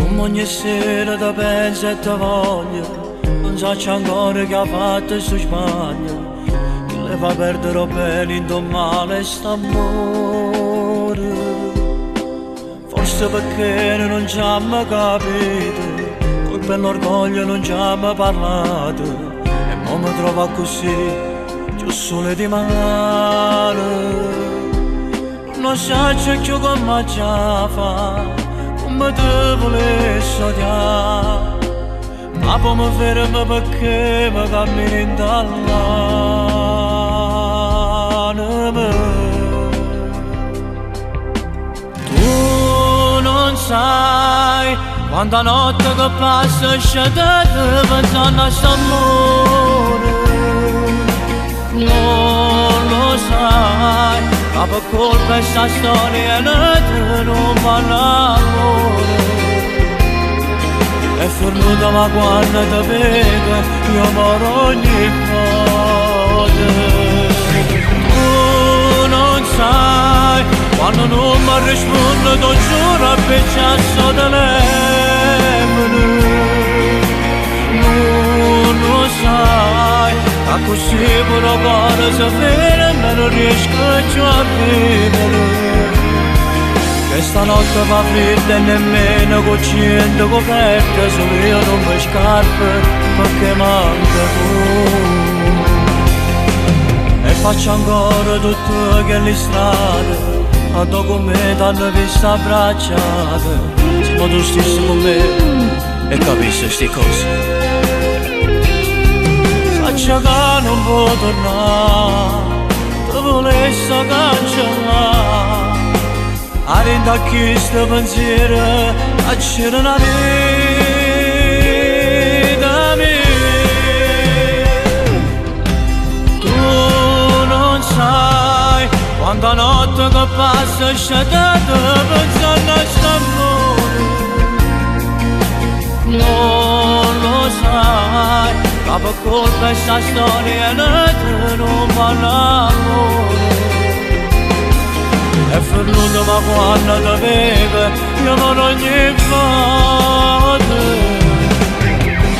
Come ogni sera ti penso e ti voglio, non so ancora che ha fatto questo sbaglio, che le fa perdere bene in tuo male st'amore. Forse perché non ci abbiamo capito, col bell'orgoglio non ci abbiamo parlato, e mo mi trovo così, giù sole di mare. Non so più come già fa, come te volessi odiare, ma poi mi fermo perché mi cammini dall'anima. Tu non sai quanta notte che passa scegliete pensando a st'amore. Non lo sai, ma per colpa sta storia non fa l'amore. È fermuta ma quando ti vedo io moro ogni volta. Tu non sai, quando non mi rispondo ti giuro a picciasso telefono. Non lo sai, ma così pure cuore si ferma e non riesco più a vivere. Che stanotte fa fredda e nemmeno con 100 coperte, solo io non mi scarpe perché manca tu. E faccio ancora tutte quelle strade, ma dopo con me t'hanno visto abbracciate. Se ma tu stessi con me e capisci sti cose, saccia che non può tornare, ti volessi cancellare. Arenda chi sto pensiero a c'era una vita mia. Tu non sai quanta notte che passa scegliete pensando a st'amore. Non lo sai, ma per colpa sta storia non fa l'amore. È venuto ma quando ti vedo io non ogni volta.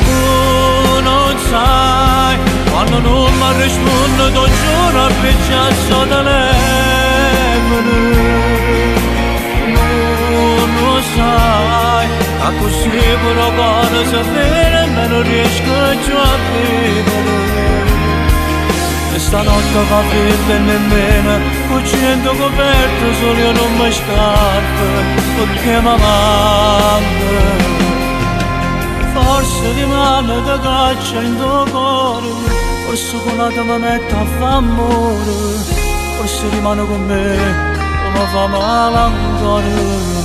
Tu non sai, quando non mi rispondo ti giuro a picciasso telefono. Non lo sai, ma così pure cuore si ferma e non riesco più a vivere. E stanotte fa fredda e nemmeno con 100 coperte, solo io non mi scarpe perché mi manca. Forse rimane da caccia in tuo cuore, forse con la te mi mette a fa amore, forse rimane con me come fa male ancora.